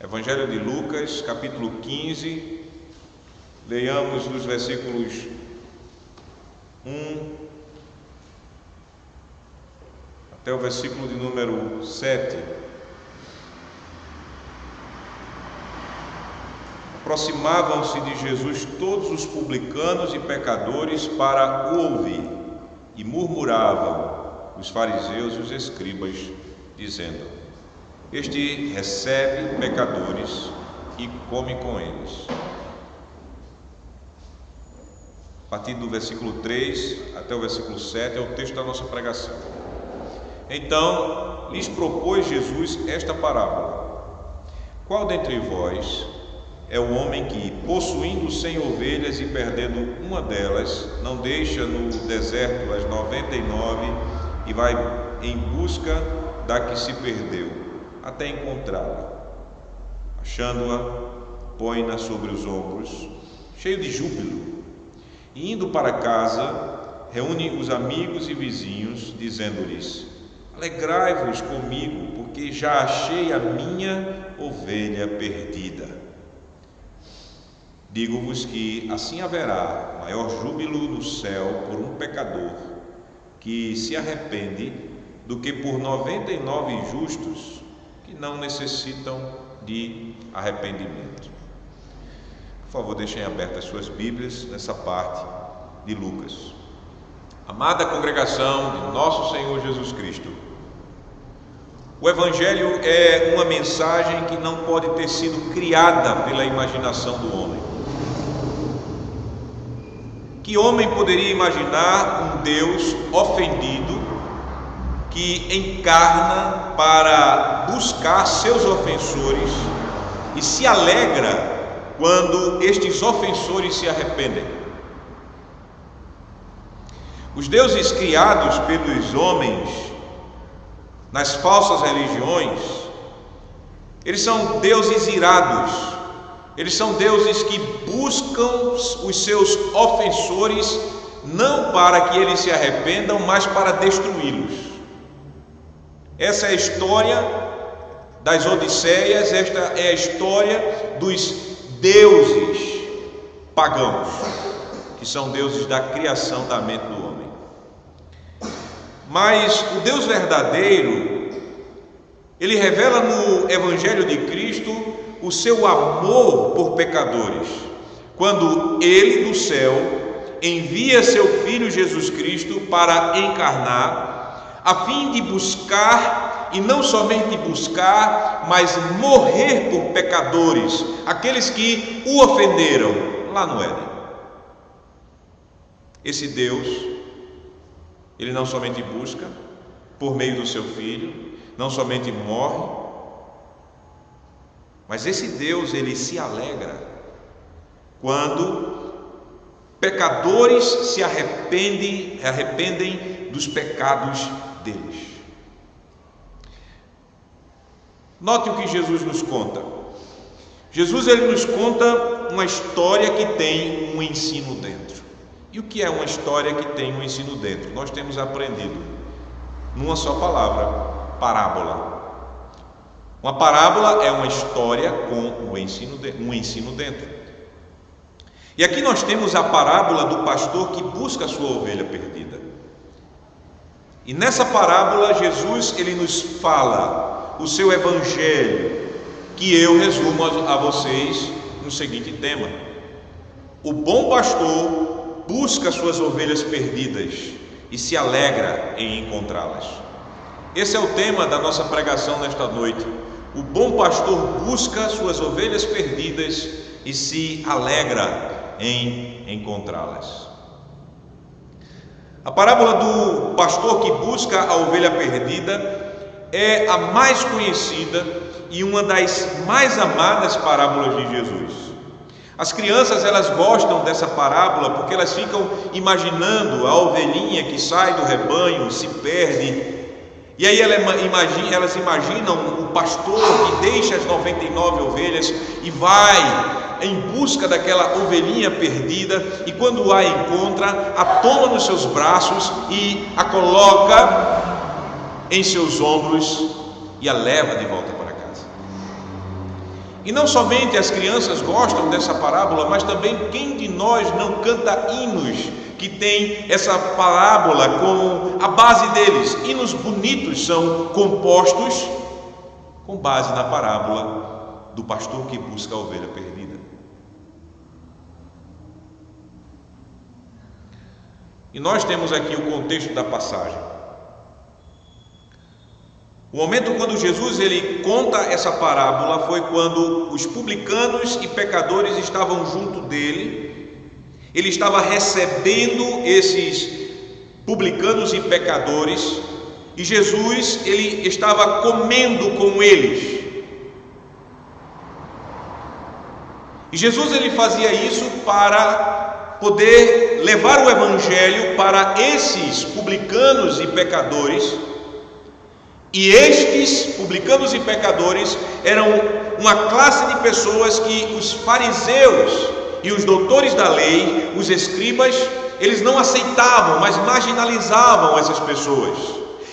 Evangelho de Lucas, capítulo 15, leiamos dos versículos 1 até o versículo de número 7. Aproximavam-se de Jesus todos os publicanos e pecadores para o ouvir, e murmuravam os fariseus e os escribas, dizendo: Este recebe pecadores e come com eles. A partir do versículo 3 até o versículo 7 é o texto da nossa pregação. Então lhes propôs Jesus esta parábola: Qual dentre vós é o homem que, possuindo 100 ovelhas e perdendo uma delas, não deixa no deserto as 99 e vai em busca da que se perdeu, até encontrá-la? Achando-a, põe-na sobre os ombros, cheio de júbilo, e indo para casa, reúne os amigos e vizinhos, dizendo-lhes: Alegrai-vos comigo, porque já achei a minha ovelha perdida. Digo-vos que assim haverá maior júbilo no céu por um pecador que se arrepende do que por 99 justos que não necessitam de arrependimento. Por favor, deixem abertas suas Bíblias nessa parte de Lucas. Amada congregação de nosso Senhor Jesus Cristo, o Evangelho é uma mensagem que não pode ter sido criada pela imaginação do homem. Que homem poderia imaginar um Deus ofendido que encarna para buscar seus ofensores e se alegra quando estes ofensores se arrependem? Os deuses criados pelos homens nas falsas religiões, eles são deuses irados. Eles são deuses que buscam os seus ofensores não para que eles se arrependam, mas para destruí-los. Essa é a história das Odisseias, esta é a história dos deuses pagãos, que são deuses da criação da mente do homem. Mas o Deus verdadeiro, ele revela no Evangelho de Cristo o seu amor por pecadores, quando ele do céu envia seu Filho Jesus Cristo para encarnar, a fim de buscar, e não somente buscar, mas morrer por pecadores, aqueles que o ofenderam lá no Éden. Esse Deus, ele não somente busca por meio do seu Filho, não somente morre, mas esse Deus, ele se alegra quando pecadores se arrependem dos pecados deles. Note o que Jesus nos conta. Jesus, ele nos conta uma história que tem um ensino dentro. E o que é uma história que tem um ensino dentro? Nós temos aprendido numa só palavra: parábola. Uma parábola é uma história com um ensino dentro. E aqui nós temos a parábola do pastor que busca a sua ovelha perdida. E nessa parábola Jesus, ele nos fala o seu evangelho, que eu resumo a vocês no seguinte tema: o bom pastor busca as suas ovelhas perdidas e se alegra em encontrá-las. Esse é o tema da nossa pregação nesta noite. O bom pastor busca suas ovelhas perdidas e se alegra em encontrá-las. A parábola do pastor que busca a ovelha perdida é a mais conhecida e uma das mais amadas parábolas de Jesus. As crianças, elas gostam dessa parábola porque elas ficam imaginando a ovelhinha que sai do rebanho, se perde. E aí elas imaginam o pastor que deixa as 99 ovelhas e vai em busca daquela ovelhinha perdida, e quando a encontra, a toma nos seus braços e a coloca em seus ombros e a leva de volta para casa. E não somente as crianças gostam dessa parábola, mas também quem de nós não canta hinos que tem essa parábola como a base deles? Hinos bonitos são compostos com base na parábola do pastor que busca a ovelha perdida. E nós temos aqui o contexto da passagem. O momento quando Jesus ele conta essa parábola foi quando os publicanos e pecadores estavam junto dele. Ele estava recebendo esses publicanos e pecadores, e Jesus ele estava comendo com eles. E Jesus ele fazia isso para poder levar o evangelho para esses publicanos e pecadores. E estes publicanos e pecadores eram uma classe de pessoas que os fariseus e os doutores da lei, os escribas, eles não aceitavam, mas marginalizavam essas pessoas.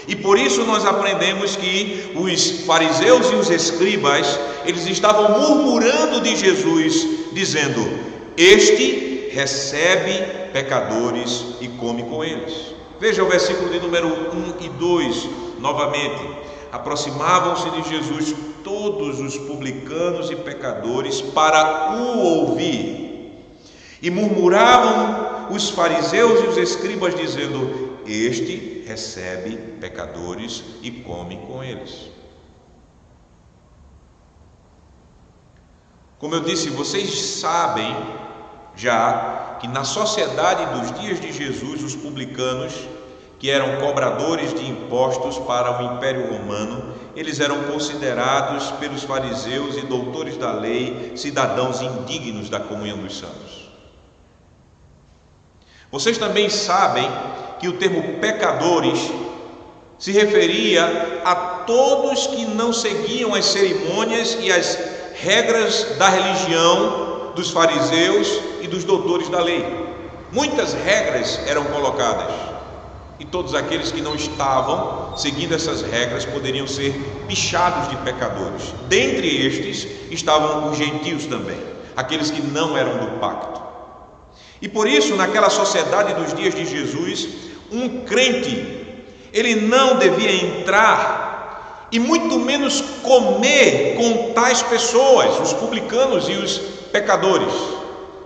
E por isso nós aprendemos que os fariseus e os escribas, eles estavam murmurando de Jesus, dizendo: este recebe pecadores e come com eles. Veja o versículo de número 1 e 2 novamente. Aproximavam-se de Jesus todos os publicanos e pecadores para o ouvir, e murmuravam os fariseus e os escribas, dizendo: este recebe pecadores e come com eles. Como eu disse, vocês sabem já que na sociedade dos dias de Jesus, os publicanos, que eram cobradores de impostos para o Império Romano, eles eram considerados pelos fariseus e doutores da lei cidadãos indignos da comunhão dos santos. Vocês também sabem que o termo pecadores se referia a todos que não seguiam as cerimônias e as regras da religião dos fariseus e dos doutores da lei. Muitas regras eram colocadas, e todos aqueles que não estavam seguindo essas regras poderiam ser pichados de pecadores. Dentre estes estavam os gentios também, aqueles que não eram do pacto. E por isso, naquela sociedade dos dias de Jesus, um crente, ele não devia entrar e muito menos comer com tais pessoas, os publicanos e os pecadores.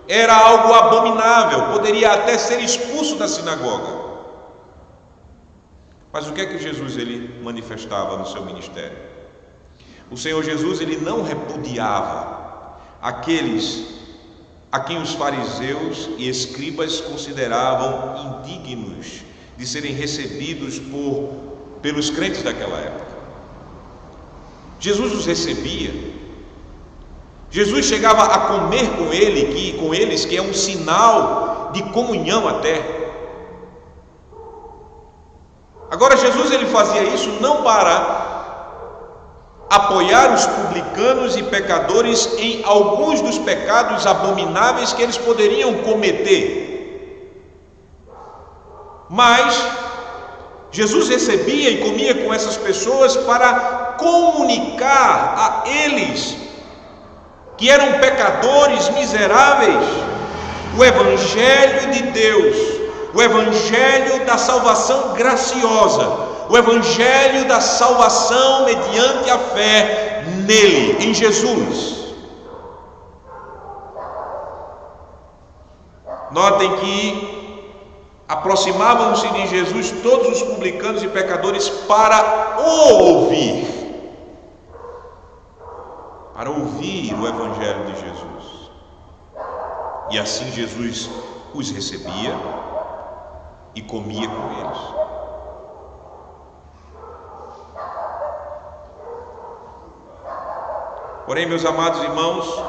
Era algo abominável, poderia até ser expulso da sinagoga. Mas o que é que Jesus ele manifestava no seu ministério? O Senhor Jesus ele não repudiava aqueles a quem os fariseus e escribas consideravam indignos de serem recebidos pelos crentes daquela época. Jesus os recebia. Jesus chegava a comer com eles, que é um sinal de comunhão até. Agora Jesus ele fazia isso não para apoiar os publicanos e pecadores em alguns dos pecados abomináveis que eles poderiam cometer, mas Jesus recebia e comia com essas pessoas para comunicar a eles, que eram pecadores miseráveis, o Evangelho de Deus, o Evangelho da salvação graciosa, o Evangelho da salvação mediante a fé nele, em Jesus. Notem que aproximavam-se de Jesus todos os publicanos e pecadores para o ouvir, para ouvir o Evangelho de Jesus. E assim Jesus os recebia e comia com eles. Porém, meus amados irmãos,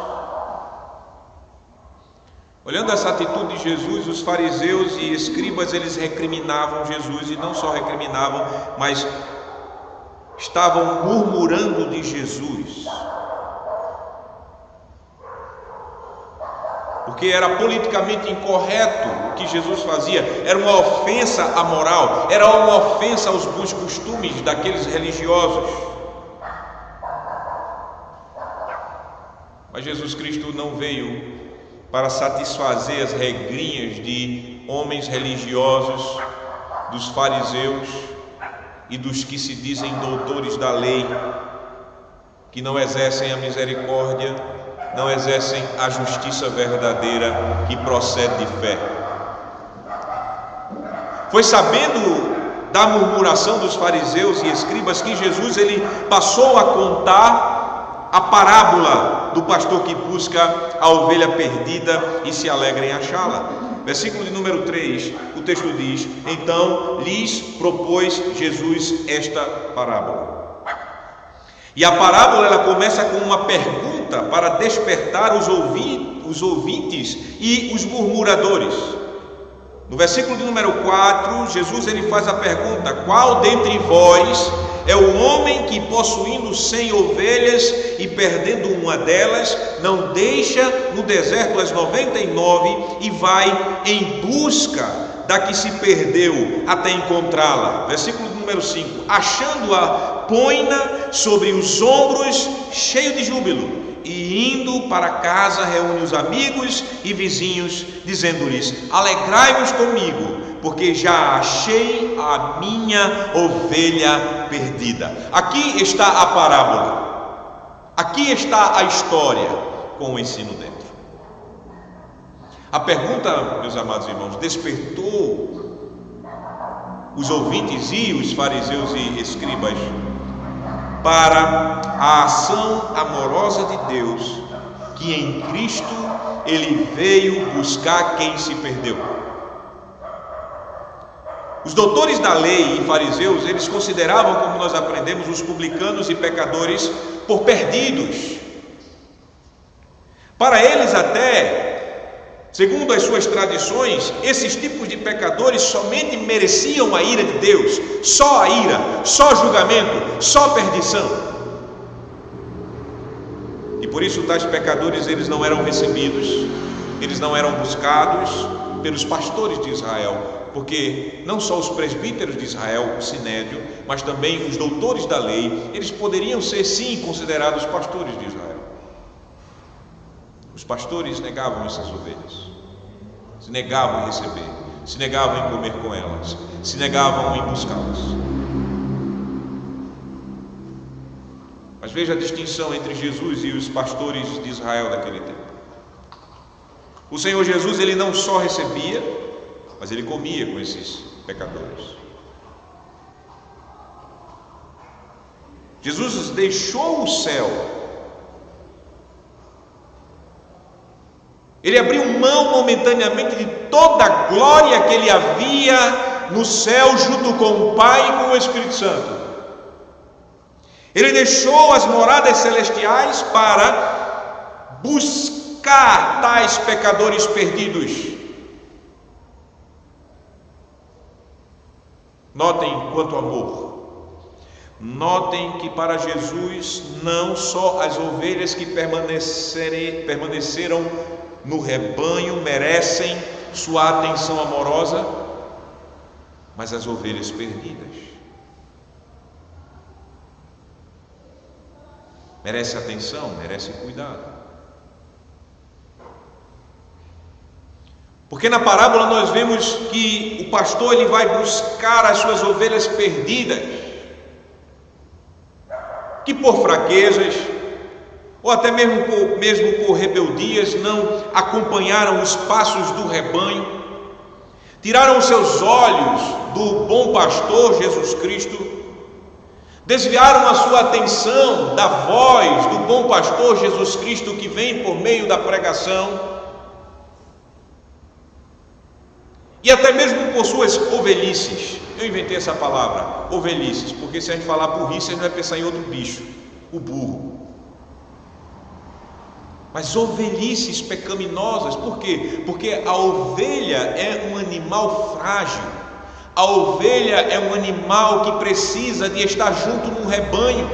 olhando essa atitude de Jesus, os fariseus e escribas, eles recriminavam Jesus, e não só recriminavam, mas estavam murmurando de Jesus, porque era politicamente incorreto o que Jesus fazia, era uma ofensa à moral, era uma ofensa aos bons costumes daqueles religiosos. Mas Jesus Cristo não veio para satisfazer as regrinhas de homens religiosos, dos fariseus e dos que se dizem doutores da lei, que não exercem a misericórdia, não exercem a justiça verdadeira que procede de fé. Foi sabendo da murmuração dos fariseus e escribas que Jesus ele passou a contar a parábola do pastor que busca a ovelha perdida e se alegra em achá-la. Versículo de número 3, o texto diz: então lhes propôs Jesus esta parábola. E a parábola ela começa com uma pergunta para despertar os ouvintes e os murmuradores. No versículo de número 4, Jesus ele faz a pergunta: qual dentre vós é o homem que, possuindo 100 ovelhas e perdendo uma delas, não deixa no deserto as 99 e vai em busca da que se perdeu até encontrá-la? Versículo de número 5: achando-a, põe-na sobre os ombros, cheio de júbilo, e indo para casa reúne os amigos e vizinhos, dizendo-lhes: alegrai-vos comigo, porque já achei a minha ovelha perdida. Aqui está a parábola, aqui está a história com o ensino dentro. A pergunta, meus amados irmãos, despertou os ouvintes e os fariseus e escribas para a ação amorosa de Deus, que em Cristo ele veio buscar quem se perdeu. Os doutores da lei e fariseus, eles consideravam, como nós aprendemos, os publicanos e pecadores por perdidos. Para eles até, segundo as suas tradições, esses tipos de pecadores somente mereciam a ira de Deus, só a ira, só julgamento, só perdição. E por isso tais pecadores eles não eram recebidos, eles não eram buscados pelos pastores de Israel, porque não só os presbíteros de Israel, o sinédrio, mas também os doutores da lei, eles poderiam ser sim considerados pastores de Israel. Os pastores negavam essas ovelhas, se negavam em receber, se negavam em comer com elas, se negavam em buscá-las. Mas veja a distinção entre Jesus e os pastores de Israel daquele tempo. O Senhor Jesus, ele não só recebia, mas ele comia com esses pecadores. Jesus deixou o céu, ele abriu mão momentaneamente de toda a glória que ele havia no céu junto com o Pai e com o Espírito Santo. Ele deixou as moradas celestiais para buscar tais pecadores perdidos. Notem quanto amor. Notem que para Jesus não só as ovelhas que permaneceram no rebanho merecem sua atenção amorosa, mas as ovelhas perdidas merece atenção, merece cuidado. Porque na parábola nós vemos que o pastor ele vai buscar as suas ovelhas perdidas, que por fraquezas, ou até mesmo por rebeldias, não acompanharam os passos do rebanho, tiraram os seus olhos do bom pastor Jesus Cristo, desviaram a sua atenção da voz do bom pastor Jesus Cristo que vem por meio da pregação, e até mesmo por suas ovelhices. Eu inventei essa palavra, ovelhices, porque se a gente falar burrice, a gente vai pensar em outro bicho, o burro. Mas ovelhices pecaminosas, por quê? Porque a ovelha é um animal frágil, a ovelha é um animal que precisa de estar junto num rebanho.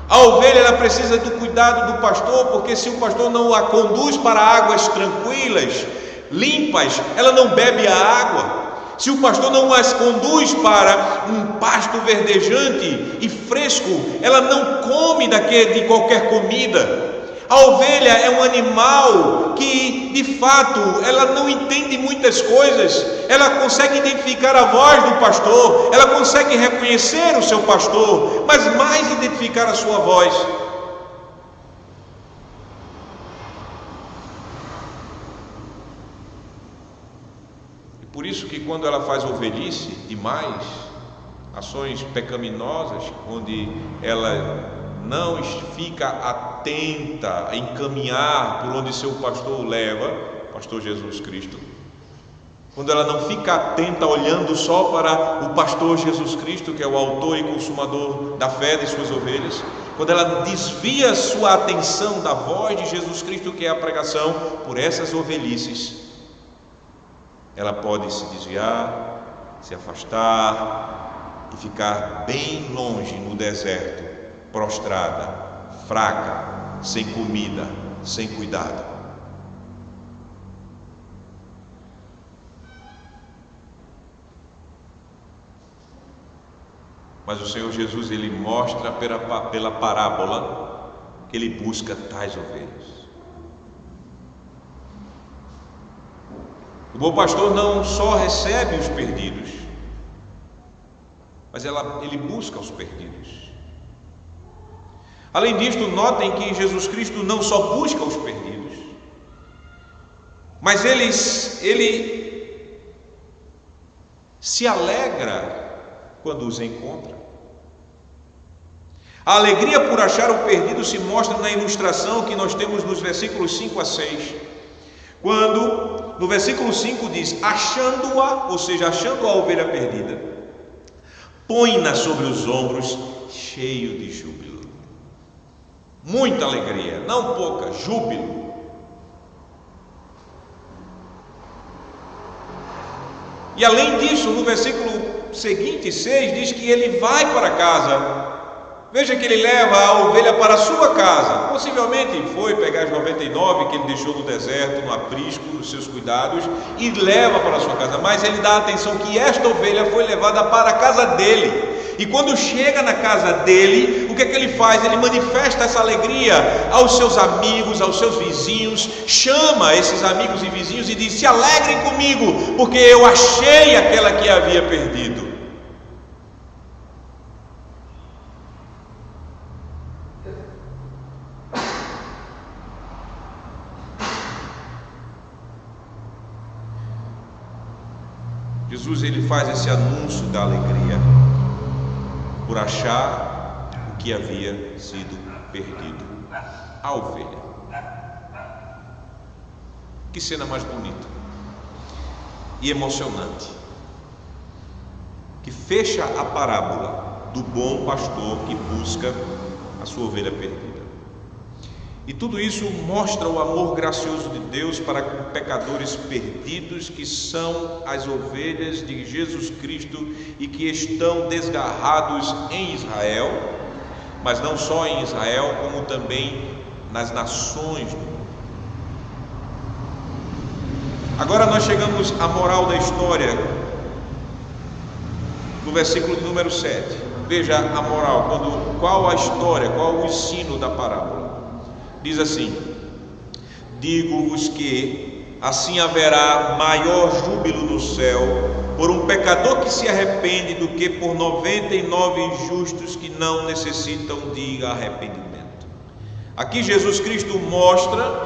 A ovelha ela precisa do cuidado do pastor, porque se o pastor não a conduz para águas tranquilas, limpas, ela não bebe a água. Se o pastor não as conduz para um pasto verdejante e fresco, ela não come de qualquer comida. A ovelha é um animal que, de fato, ela não entende muitas coisas, ela consegue identificar a voz do pastor, ela consegue reconhecer o seu pastor, mas mais identificar a sua voz. E por isso que quando ela faz ovelhice demais, ações pecaminosas, onde ela não fica atenta a encaminhar por onde seu pastor o leva, pastor Jesus Cristo, quando ela não fica atenta olhando só para o pastor Jesus Cristo, que é o autor e consumador da fé de suas ovelhas, quando ela desvia sua atenção da voz de Jesus Cristo, que é a pregação, por essas ovelhices, ela pode se desviar, se afastar e ficar bem longe no deserto, prostrada, fraca, sem comida, sem cuidado. Mas o Senhor Jesus, ele mostra pela parábola que ele busca tais ovelhas. O bom pastor não só recebe os perdidos, mas ele busca os perdidos. Além disto, notem que Jesus Cristo não só busca os perdidos, mas ele se alegra quando os encontra. A alegria por achar o perdido se mostra na ilustração que nós temos nos versículos 5 a 6, quando no versículo 5 diz: achando-a, ou seja, achando a ovelha perdida, põe-na sobre os ombros, cheio de júbilo. Muita alegria, não pouca, júbilo. E além disso, no versículo seguinte, 6, diz que ele vai para casa. Veja que ele leva a ovelha para a sua casa. Possivelmente foi pegar as 99 que ele deixou no deserto, no aprisco, nos seus cuidados, e leva para a sua casa. Mas ele dá atenção que esta ovelha foi levada para a casa dele. E quando chega na casa dele, o que é que ele faz? Ele manifesta essa alegria aos seus amigos, aos seus vizinhos, chama esses amigos e vizinhos e diz: se alegrem comigo, porque eu achei aquela que havia perdido. Jesus, ele faz esse anúncio da alegria por achar o que havia sido perdido, a ovelha. Que cena mais bonita e emocionante, que fecha a parábola do bom pastor que busca a sua ovelha perdida. E tudo isso mostra o amor gracioso de Deus para com pecadores perdidos, que são as ovelhas de Jesus Cristo e que estão desgarrados em Israel, mas não só em Israel, como também nas nações do mundo. Agora nós chegamos à moral da história, no versículo de número 7. Veja a moral, qual a história, qual o ensino da parábola. Diz assim: digo-vos que assim haverá maior júbilo no céu por um pecador que se arrepende do que por 99 justos que não necessitam de arrependimento. Aqui Jesus Cristo mostra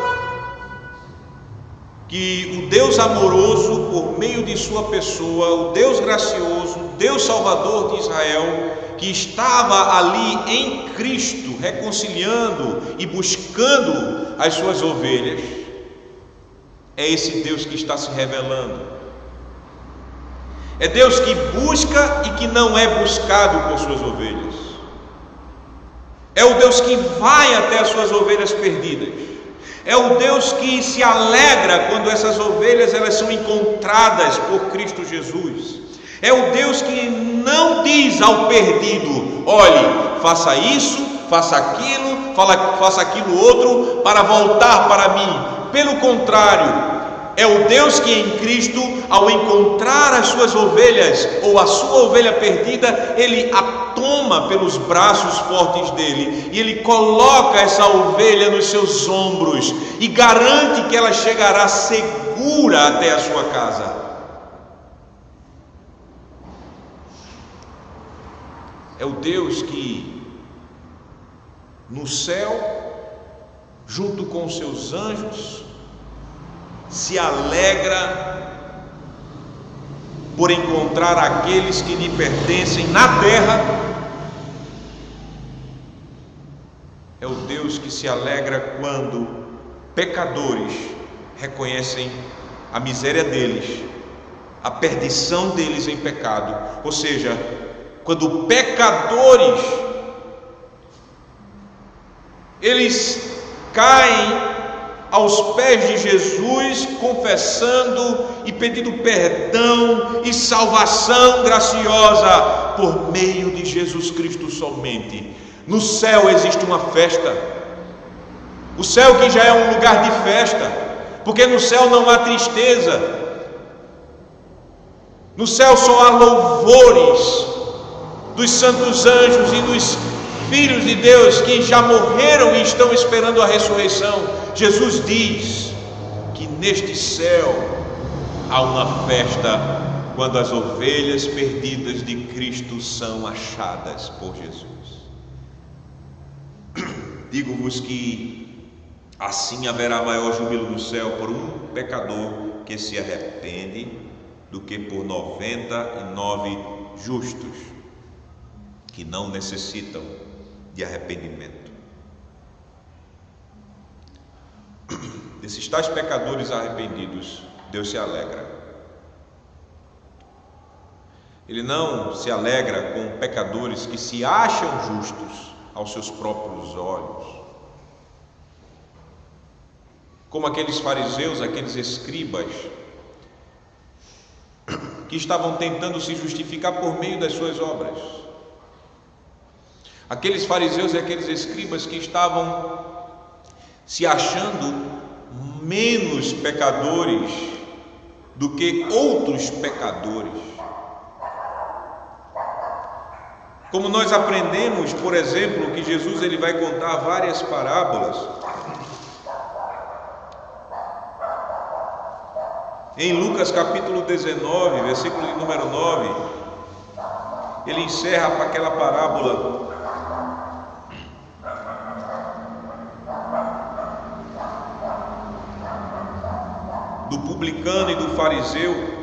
que o Deus amoroso, por meio de sua pessoa, o Deus gracioso, o Deus salvador de Israel, que estava ali em Cristo, reconciliando e buscando as suas ovelhas, é esse Deus que está se revelando. É Deus que busca e que não é buscado por suas ovelhas. É o Deus que vai até as suas ovelhas perdidas. É o Deus que se alegra quando essas ovelhas elas são encontradas por Cristo Jesus. É o Deus que não diz ao perdido: olhe, faça isso, faça aquilo, faça aquilo outro para voltar para mim. Pelo contrário, é o Deus que em Cristo, ao encontrar as suas ovelhas ou a sua ovelha perdida, ele toma pelos braços fortes dele e ele coloca essa ovelha nos seus ombros e garante que ela chegará segura até a sua casa. É o Deus que no céu, junto com os seus anjos, se alegra por encontrar aqueles que lhe pertencem na terra. É o Deus que se alegra quando pecadores reconhecem a miséria deles, a perdição deles em pecado. Ou seja, quando pecadores eles caem aos pés de Jesus, confessando e pedindo perdão e salvação graciosa por meio de Jesus Cristo somente. No céu existe uma festa. O céu que já é um lugar de festa, porque no céu não há tristeza. No céu só há louvores dos santos anjos e dos filhos de Deus que já morreram e estão esperando a ressurreição. Jesus diz que neste céu há uma festa quando as ovelhas perdidas de Cristo são achadas por Jesus. Digo-vos que assim haverá maior júbilo no céu por um pecador que se arrepende do que por 99 justos que não necessitam de arrependimento. Desses tais pecadores arrependidos, Deus se alegra. Ele não se alegra com pecadores que se acham justos aos seus próprios olhos, como aqueles fariseus, aqueles escribas que estavam tentando se justificar por meio das suas obras. Aqueles fariseus e aqueles escribas que estavam se achando menos pecadores do que outros pecadores. Como nós aprendemos, por exemplo, que Jesus ele vai contar várias parábolas. Em Lucas capítulo 19, versículo de número 9, ele encerra com aquela parábola do publicano e do fariseu,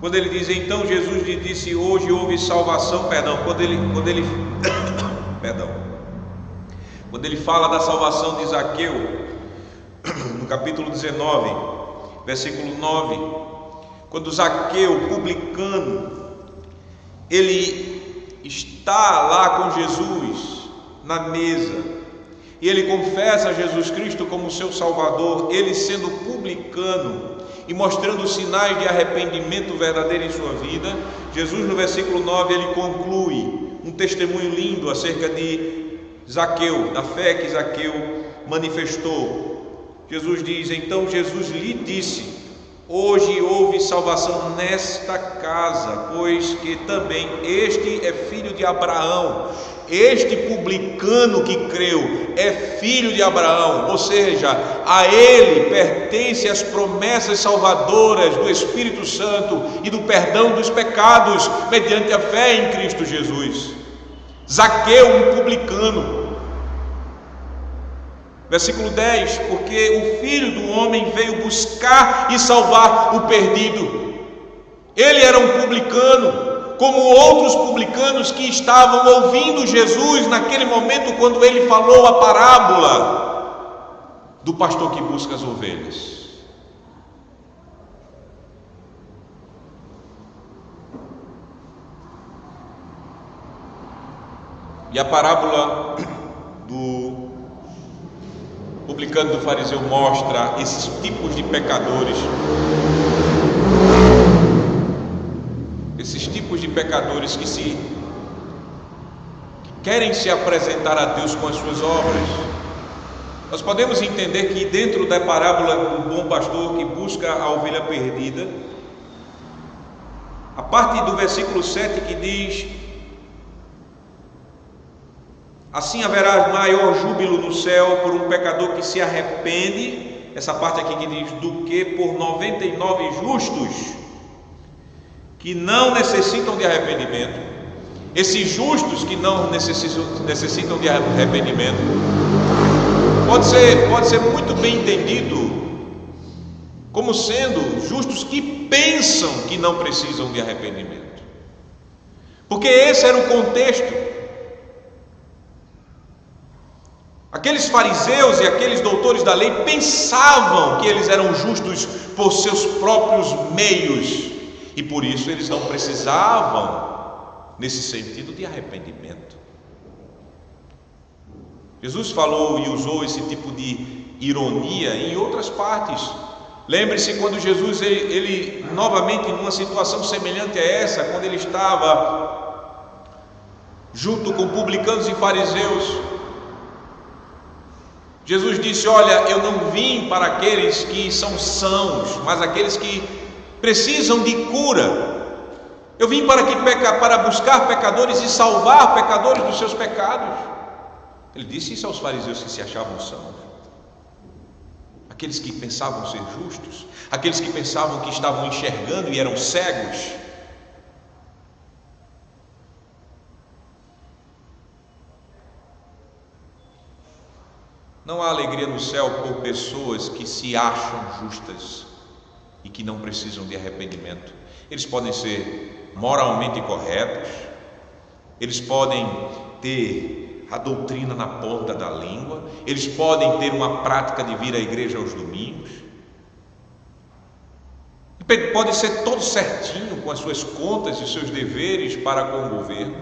quando ele diz, então Jesus lhe disse, hoje houve salvação, quando ele fala da salvação de Zaqueu, no capítulo 19, versículo 9, quando Zaqueu, publicano, ele está lá com Jesus na mesa, e ele confessa a Jesus Cristo como seu Salvador, ele sendo publicano e mostrando sinais de arrependimento verdadeiro em sua vida. Jesus, no versículo 9, ele conclui um testemunho lindo acerca de Zaqueu, da fé que Zaqueu manifestou. Jesus diz, então Jesus lhe disse, hoje houve salvação nesta casa, pois que também este é filho de Abraão. Este publicano que creu é filho de Abraão, ou seja, a ele pertence as promessas salvadoras do Espírito Santo e do perdão dos pecados mediante a fé em Cristo Jesus. Zaqueu, um publicano. Versículo 10, porque o Filho do Homem veio buscar e salvar o perdido. Ele era um publicano, como outros publicanos que estavam ouvindo Jesus naquele momento quando ele falou a parábola do pastor que busca as ovelhas. E a parábola do publicano e do fariseu mostra esses tipos de pecadores. Esses tipos de pecadores que querem se apresentar a Deus com as suas obras. Nós podemos entender que dentro da parábola do bom pastor que busca a ovelha perdida, parte do versículo 7 que diz: assim haverá maior júbilo no céu por um pecador que se arrepende, essa parte aqui que diz, do que por 99 justos que não necessitam de arrependimento. Esses justos que não necessitam de arrependimento pode ser muito bem entendido como sendo justos que pensam que não precisam de arrependimento, porque esse era o contexto. Aqueles fariseus e aqueles doutores da lei pensavam que eles eram justos por seus próprios meios, e por isso eles não precisavam, nesse sentido, de arrependimento. Jesus falou e usou esse tipo de ironia em outras partes. Lembre-se quando Jesus, ele novamente numa situação semelhante a essa, quando ele estava junto com publicanos e fariseus, Jesus disse: olha, eu não vim para aqueles que são sãos, mas aqueles que precisam de cura. Eu vim para buscar pecadores e salvar pecadores dos seus pecados. Ele disse isso aos fariseus que se achavam sãos, aqueles que pensavam ser justos, aqueles que pensavam que estavam enxergando e eram cegos. Não há alegria no céu por pessoas que se acham justas e que não precisam de arrependimento. Eles podem ser moralmente corretos, eles podem ter a doutrina na ponta da língua, eles podem ter uma prática de vir à igreja aos domingos, podem ser todos certinho com as suas contas e os seus deveres para com o governo,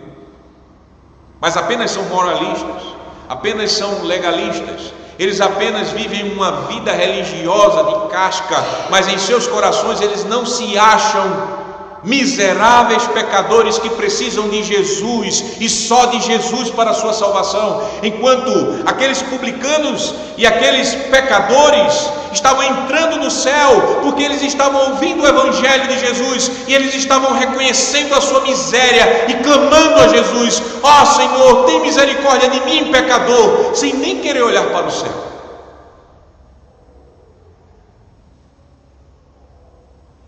mas apenas são moralistas, apenas são legalistas. Eles apenas vivem uma vida religiosa de casca, mas em seus corações eles não se acham miseráveis pecadores que precisam de Jesus e só de Jesus para a sua salvação. Enquanto aqueles publicanos e aqueles pecadores estavam entrando no céu porque eles estavam ouvindo o evangelho de Jesus e eles estavam reconhecendo a sua miséria e clamando a Jesus: ó Senhor, tem misericórdia de mim, pecador, sem nem querer olhar para o céu.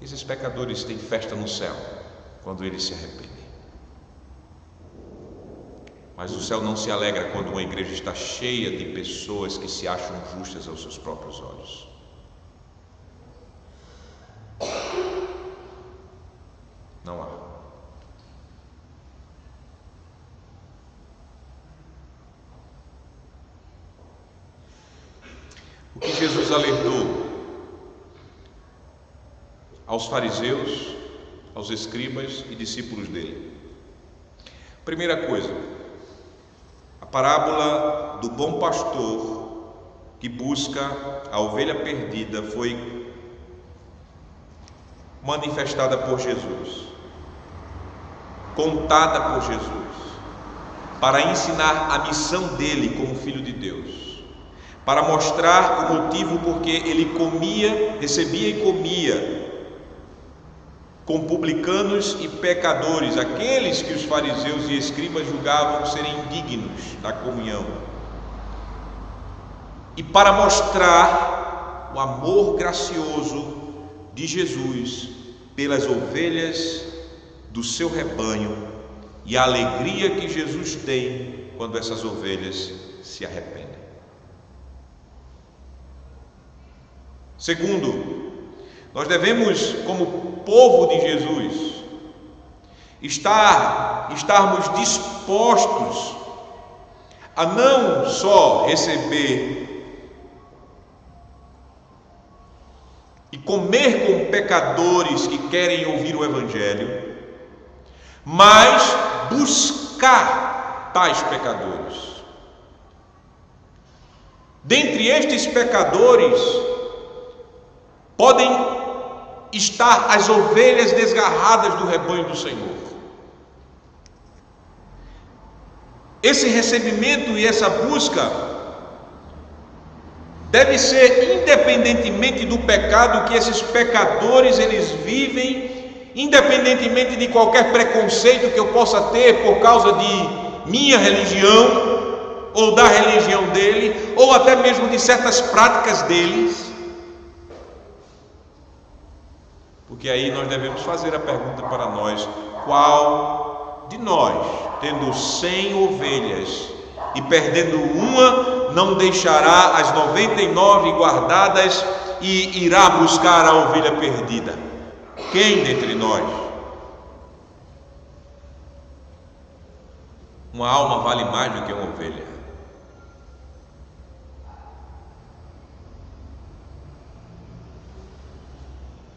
Esses pecadores têm festa no céu quando eles se arrependem, mas o céu não se alegra quando uma igreja está cheia de pessoas que se acham justas aos seus próprios olhos. Não há. O que Jesus alertou aos fariseus, aos escribas e discípulos dele? Primeira coisa, a parábola do bom pastor que busca a ovelha perdida foi manifestada por Jesus, contada por Jesus, para ensinar a missão dele como Filho de Deus, para mostrar o motivo porque ele recebia e comia com publicanos e pecadores, aqueles que os fariseus e escribas julgavam serem indignos da comunhão, e para mostrar o amor gracioso de Jesus pelas ovelhas do seu rebanho e a alegria que Jesus tem quando essas ovelhas se arrependem. Segundo, nós devemos, como povo de Jesus, estarmos dispostos a não só receber e comer com pecadores que querem ouvir o Evangelho, mas buscar tais pecadores. Dentre estes pecadores podem estar as ovelhas desgarradas do rebanho do Senhor. Esse recebimento e essa busca deve ser independentemente do pecado que esses pecadores eles vivem independentemente de qualquer preconceito que eu possa ter por causa de minha religião, ou da religião dele, ou até mesmo de certas práticas deles. Porque aí nós devemos fazer a pergunta para nós: qual de nós, tendo 100 ovelhas e perdendo uma, não deixará as 99 guardadas e irá buscar a ovelha perdida? Quem dentre nós? Uma alma vale mais do que uma ovelha.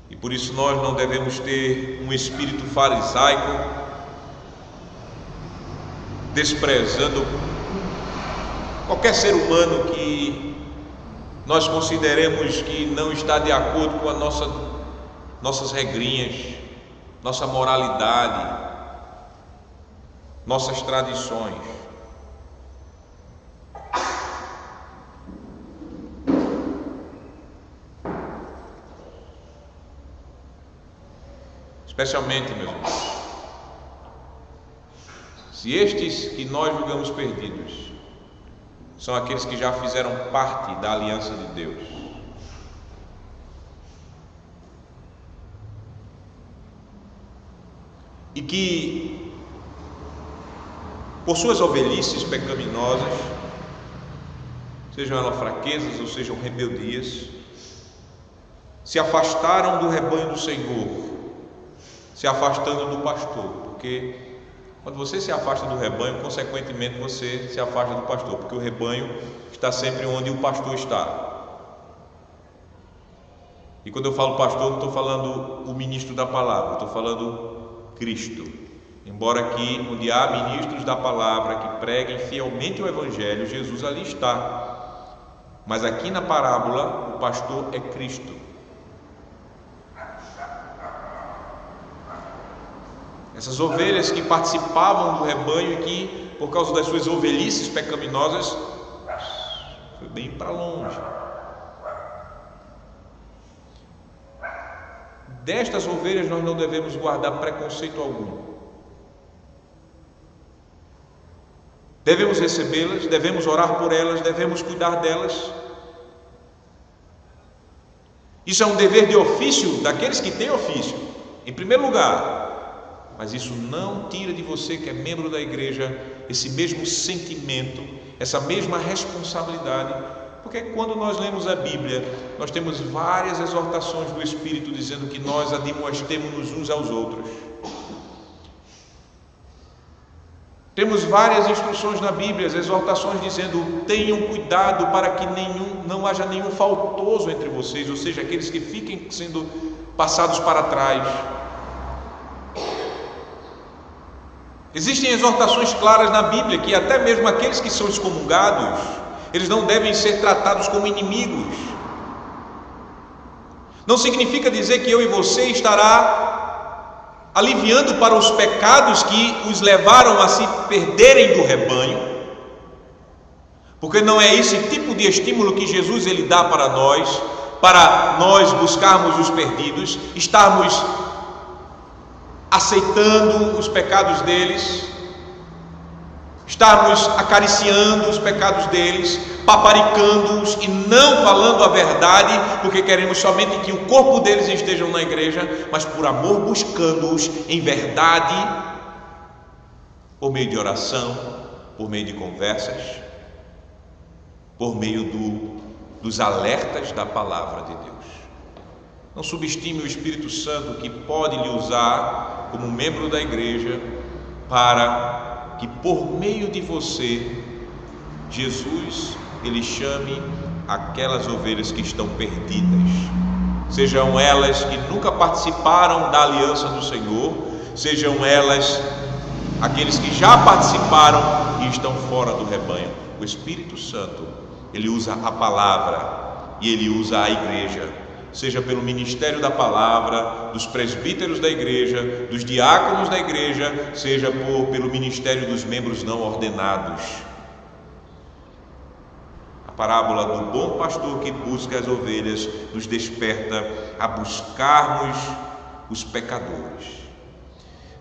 E por isso nós não devemos ter um espírito farisaico, desprezando qualquer ser humano que nós consideremos que não está de acordo com as nossas regrinhas, nossa moralidade, nossas tradições. Especialmente, meus irmãos, se estes que nós julgamos perdidos são aqueles que já fizeram parte da aliança de Deus, e que por suas ovelhices pecaminosas, sejam elas fraquezas ou sejam rebeldias, se afastaram do rebanho do Senhor, se afastando do pastor, porque quando você se afasta do rebanho, consequentemente você se afasta do pastor, porque o rebanho está sempre onde o pastor está. E quando eu falo pastor, não estou falando o ministro da palavra, estou falando Cristo. Embora aqui, onde há ministros da palavra que preguem fielmente o evangelho, Jesus ali está. Mas aqui na parábola, o pastor é Cristo. Essas ovelhas que participavam do rebanho e que, por causa das suas ovelhices pecaminosas, foi bem para longe. Destas ovelhas nós não devemos guardar preconceito algum. Devemos recebê-las, devemos orar por elas, devemos cuidar delas. Isso é um dever de ofício daqueles que têm ofício, em primeiro lugar. Mas isso não tira de você, que é membro da igreja, esse mesmo sentimento, essa mesma responsabilidade. Porque quando nós lemos a Bíblia, nós temos várias exortações do Espírito dizendo que nós admoestemos-nos uns aos outros. Temos várias instruções na Bíblia, as exortações dizendo: tenham cuidado para que não haja nenhum faltoso entre vocês, ou seja, aqueles que fiquem sendo passados para trás. Existem exortações claras na Bíblia que até mesmo aqueles que são excomungados, eles não devem ser tratados como inimigos. Não significa dizer que eu e você estará aliviando para os pecados que os levaram a se perderem do rebanho, porque não é esse tipo de estímulo que Jesus ele dá para nós buscarmos os perdidos, estarmos aceitando os pecados deles, estarmos acariciando os pecados deles, paparicando-os e não falando a verdade, porque queremos somente que o corpo deles estejam na igreja, mas por amor buscando-os em verdade, por meio de oração, por meio de conversas, por meio dos alertas da palavra de Deus. Não subestime o Espírito Santo, que pode lhe usar como membro da igreja para que por meio de você Jesus ele chame aquelas ovelhas que estão perdidas, sejam elas que nunca participaram da aliança do Senhor, sejam elas aqueles que já participaram e estão fora do rebanho. O Espírito Santo ele usa a palavra e ele usa a igreja, seja pelo ministério da palavra, dos presbíteros da igreja, dos diáconos da igreja, seja pelo ministério dos membros não ordenados. A parábola do bom pastor que busca as ovelhas nos desperta a buscarmos os pecadores.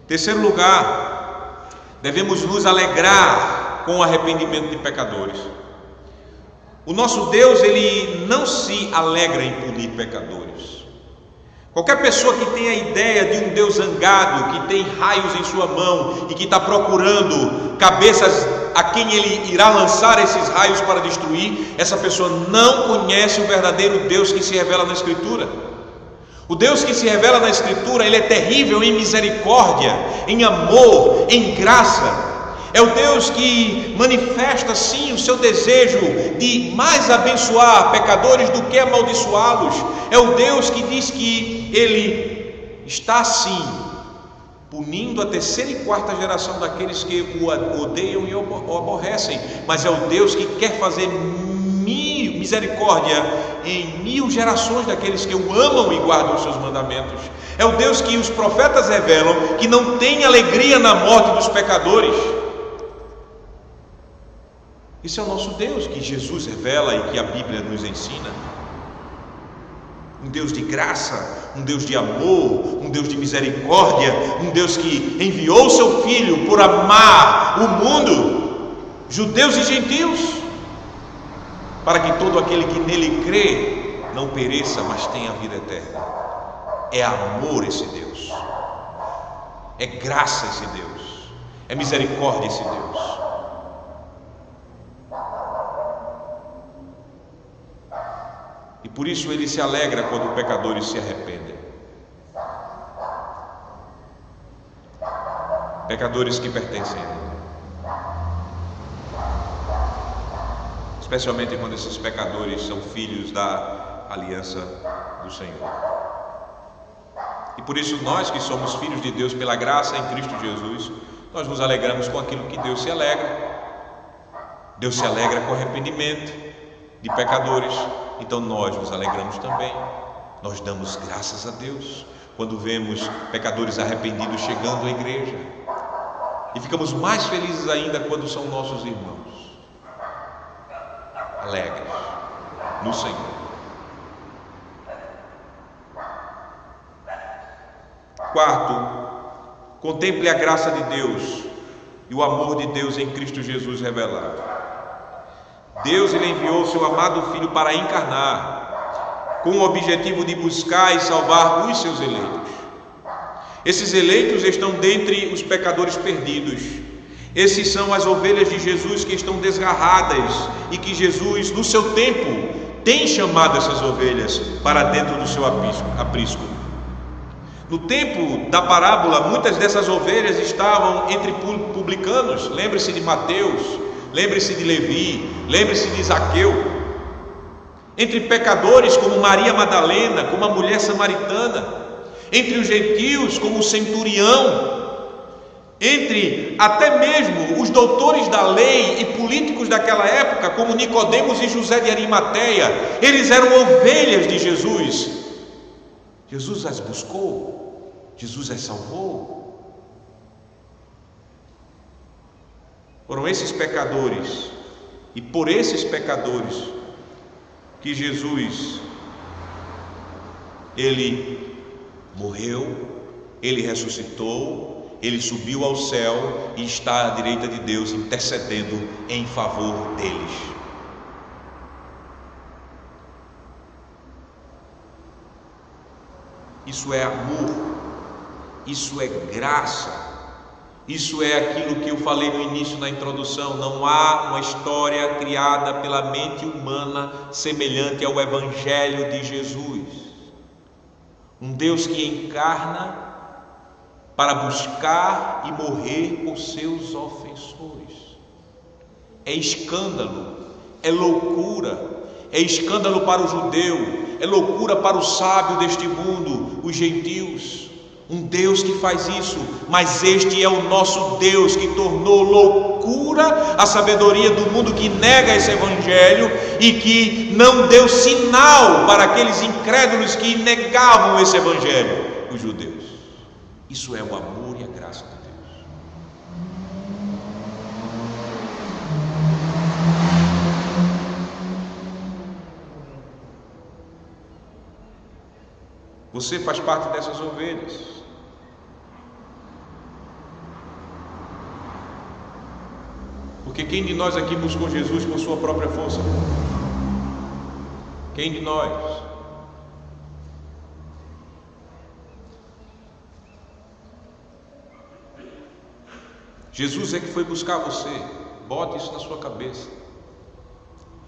Terceiro lugar, devemos nos alegrar com o arrependimento de pecadores. O nosso Deus, ele não se alegra em punir pecadores. Qualquer pessoa que tenha a ideia de um Deus zangado, que tem raios em sua mão e que está procurando cabeças a quem ele irá lançar esses raios para destruir, essa pessoa não conhece o verdadeiro Deus que se revela na Escritura. O Deus que se revela na Escritura, ele é terrível em misericórdia, em amor, em graça. É o Deus que manifesta sim o seu desejo de mais abençoar pecadores do que amaldiçoá-los. É o Deus que diz que ele está sim punindo a terceira e quarta geração daqueles que o odeiam e o aborrecem, mas é o Deus que quer fazer misericórdia em 1000 gerações daqueles que o amam e guardam os seus mandamentos. É o Deus que os profetas revelam que não tem alegria na morte dos pecadores. Esse é o nosso Deus que Jesus revela e que a Bíblia nos ensina. Um Deus de graça, um Deus de amor, um Deus de misericórdia, um Deus que enviou o seu Filho por amar o mundo, judeus e gentios, para que todo aquele que nele crê não pereça, mas tenha vida eterna. É amor esse Deus, é graça esse Deus, é misericórdia esse Deus. E por isso ele se alegra quando pecadores se arrependem. Pecadores que pertencem a ele. Especialmente quando esses pecadores são filhos da aliança do Senhor. E por isso nós que somos filhos de Deus pela graça em Cristo Jesus, nós nos alegramos com aquilo que Deus se alegra. Deus se alegra com o arrependimento de pecadores. Então nós nos alegramos também. Nós damos graças a Deus quando vemos pecadores arrependidos chegando à igreja, e ficamos mais felizes ainda quando são nossos irmãos, alegres no Senhor. Quarto, contemple a graça de Deus e o amor de Deus em Cristo Jesus revelado. Deus ele enviou o seu amado Filho para encarnar, com o objetivo de buscar e salvar os seus eleitos. Esses eleitos estão dentre os pecadores perdidos. Esses são as ovelhas de Jesus que estão desgarradas e que Jesus, no seu tempo, tem chamado essas ovelhas para dentro do seu aprisco. No tempo da parábola, muitas dessas ovelhas estavam entre publicanos. Lembre-se de Mateus, lembre-se de Levi, lembre-se de Zaqueu. Entre pecadores como Maria Madalena, como a mulher samaritana. Entre os gentios como o centurião. Entre até mesmo os doutores da lei e políticos daquela época, como Nicodemos e José de Arimateia. Eles eram ovelhas de Jesus. Jesus as buscou, Jesus as salvou. Foram esses pecadores, e por esses pecadores, que Jesus, ele morreu, ele ressuscitou, ele subiu ao céu e está à direita de Deus intercedendo em favor deles. Isso é amor, isso é graça, isso é aquilo que eu falei no início, na introdução. Não há uma história criada pela mente humana semelhante ao Evangelho de Jesus. Um Deus que encarna para buscar e morrer por seus ofensores. É escândalo, é loucura. É escândalo para o judeu, é loucura para o sábio deste mundo, os gentios. Um Deus que faz isso, mas este é o nosso Deus que tornou loucura a sabedoria do mundo que nega esse evangelho e que não deu sinal para aqueles incrédulos que negavam esse evangelho, os judeus. Isso é o amor e a graça de Deus. Você faz parte dessas ovelhas. Porque quem de nós aqui buscou Jesus por sua própria força? Quem de nós? Jesus é que foi buscar você. Bote isso na sua cabeça.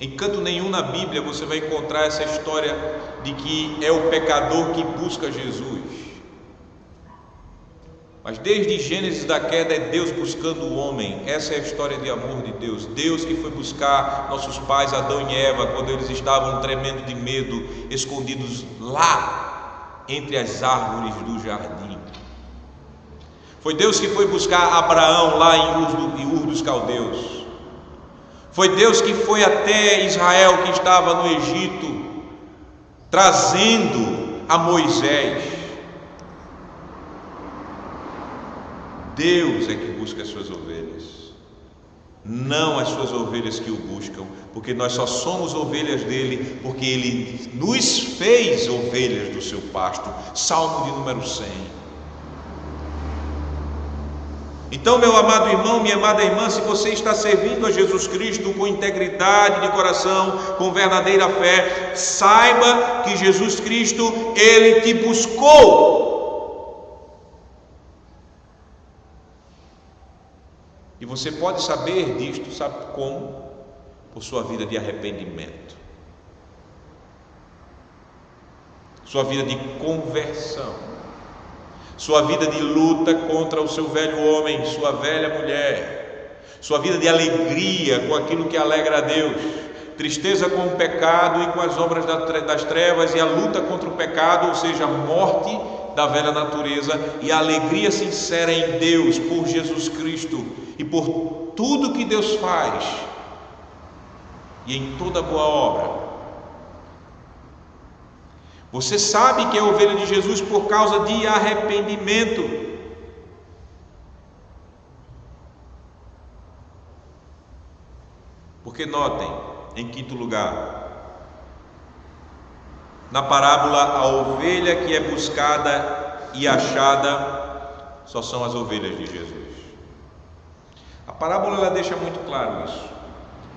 Em canto nenhum na Bíblia você vai encontrar essa história de que é o pecador que busca Jesus. Mas desde Gênesis da queda é Deus buscando o homem. Essa é a história de amor de Deus. Deus que foi buscar nossos pais Adão e Eva quando eles estavam tremendo de medo, escondidos lá entre as árvores do jardim. Foi Deus que foi buscar Abraão lá em Ur dos Caldeus. Foi Deus que foi até Israel, que estava no Egito, trazendo a Moisés. Deus é que busca as suas ovelhas, não as suas ovelhas que o buscam, porque nós só somos ovelhas dele, porque ele nos fez ovelhas do seu pasto. Salmo de número 100. Então, meu amado irmão, minha amada irmã, se você está servindo a Jesus Cristo com integridade de coração, com verdadeira fé, saiba que Jesus Cristo, Ele te buscou. E você pode saber disto, sabe como? Por sua vida de arrependimento, sua vida de conversão, sua vida de luta contra o seu velho homem, sua velha mulher, sua vida de alegria com aquilo que alegra a Deus, tristeza com o pecado e com as obras das trevas, e a luta contra o pecado, ou seja, a morte da velha natureza, e a alegria sincera em Deus por Jesus Cristo e por tudo que Deus faz e em toda boa obra. Você sabe que é ovelha de Jesus por causa de arrependimento. Porque notem, em quinto lugar, na parábola, a ovelha que é buscada e achada só são as ovelhas de Jesus. A parábola ela deixa muito claro isso.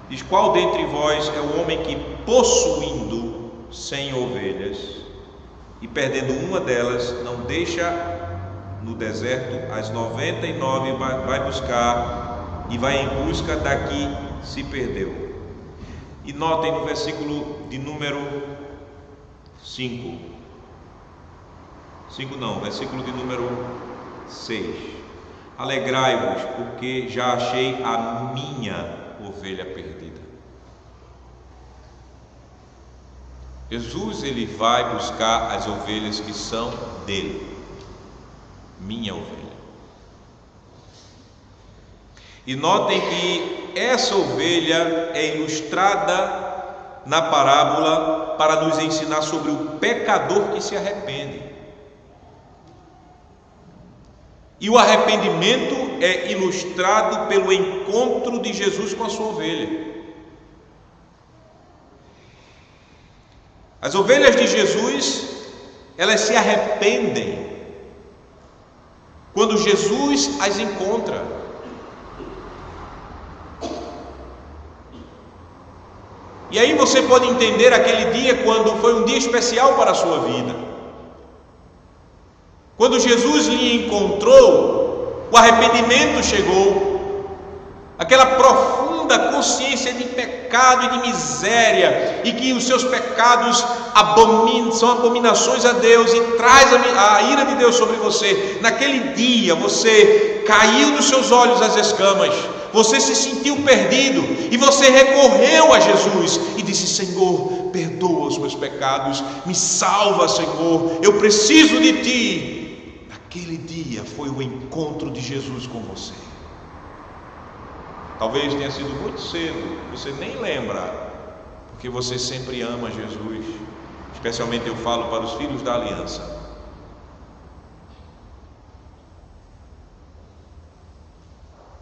Diz: qual dentre vós é o homem que, possuindo 100 ovelhas e perdendo uma delas, não deixa no deserto as 99, vai buscar e vai em busca da que se perdeu? E notem no versículo de número versículo de número 6: alegrai-vos, porque já achei a minha ovelha perdida. Jesus, ele vai buscar as ovelhas que são dele, minha ovelha. E notem que essa ovelha é ilustrada na parábola para nos ensinar sobre o pecador que se arrepende. E o arrependimento é ilustrado pelo encontro de Jesus com a sua ovelha. As ovelhas de Jesus, elas se arrependem quando Jesus as encontra. E aí você pode entender aquele dia quando foi um dia especial para a sua vida. Quando Jesus lhe encontrou, o arrependimento chegou, aquela profunda consciência de pecado e de miséria, e que os seus pecados são abominações a Deus e traz a ira de Deus sobre você. Naquele dia você caiu dos seus olhos as escamas, você se sentiu perdido e você recorreu a Jesus e disse: Senhor, perdoa os meus pecados, me salva, Senhor, eu preciso de Ti. Naquele dia foi o encontro de Jesus com você. Talvez tenha sido muito cedo, você nem lembra, porque você sempre ama Jesus. Especialmente eu falo para os filhos da aliança.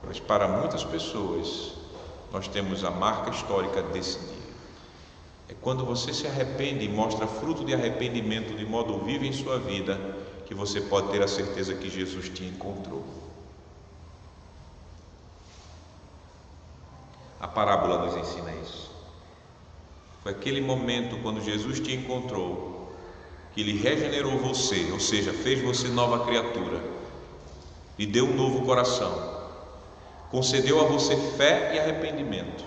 Mas para muitas pessoas, nós temos a marca histórica desse dia. É quando você se arrepende e mostra fruto de arrependimento de modo vivo em sua vida, que você pode ter a certeza que Jesus te encontrou. A parábola nos ensina isso. Foi aquele momento quando Jesus te encontrou, que Ele regenerou você, ou seja, fez você nova criatura, lhe deu um novo coração, concedeu a você fé e arrependimento,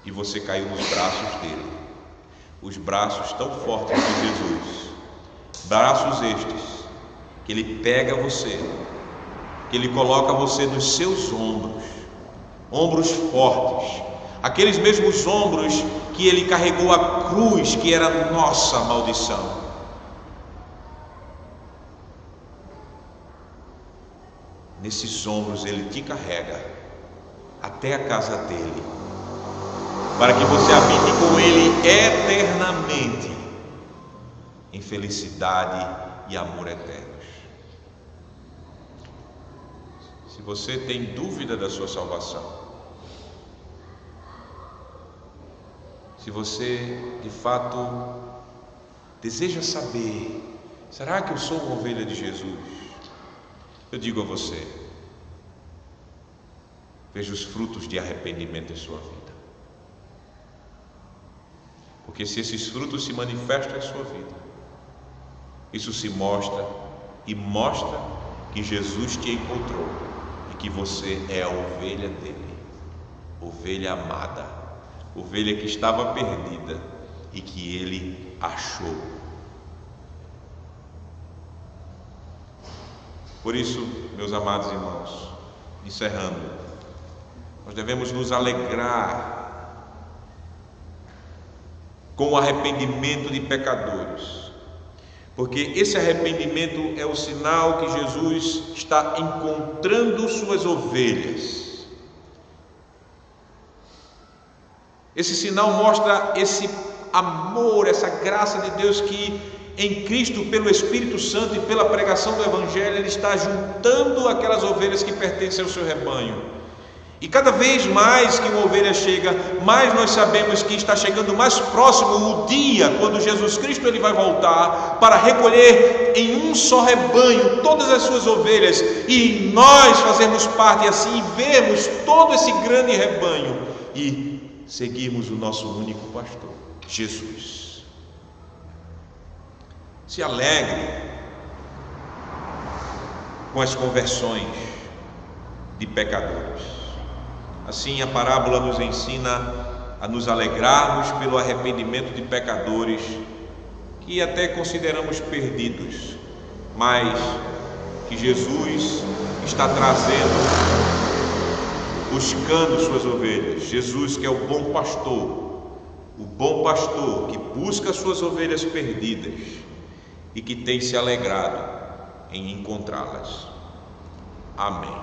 e você caiu nos braços dele, os braços tão fortes de Jesus, braços estes, que Ele pega você, que Ele coloca você nos seus ombros, ombros fortes, aqueles mesmos ombros que Ele carregou a cruz, que era a nossa maldição. Nesses ombros Ele te carrega até a casa dele, para que você habite com Ele eternamente, em felicidade e amor eternos. Se você tem dúvida da sua salvação, se você de fato deseja saber, será que eu sou uma ovelha de Jesus? Eu digo a você, veja os frutos de arrependimento em sua vida. Porque se esses frutos se manifestam em sua vida, isso se mostra e mostra que Jesus te encontrou e que você é a ovelha dele, ovelha amada, ovelha que estava perdida e que ele achou. Por isso, meus amados irmãos, encerrando, nós devemos nos alegrar com o arrependimento de pecadores, porque esse arrependimento é o sinal que Jesus está encontrando suas ovelhas. Esse sinal mostra esse amor, essa graça de Deus que em Cristo, pelo Espírito Santo e pela pregação do Evangelho, Ele está juntando aquelas ovelhas que pertencem ao seu rebanho. E cada vez mais que uma ovelha chega, mais nós sabemos que está chegando mais próximo o dia quando Jesus Cristo Ele vai voltar para recolher em um só rebanho todas as suas ovelhas, e nós fazermos parte assim, e vermos todo esse grande rebanho e seguirmos o nosso único pastor, Jesus. Se alegre com as conversões de pecadores. Assim, a parábola nos ensina a nos alegrarmos pelo arrependimento de pecadores que até consideramos perdidos, mas que Jesus está trazendo, buscando suas ovelhas. Jesus, que é o bom pastor que busca suas ovelhas perdidas e que tem se alegrado em encontrá-las. Amém.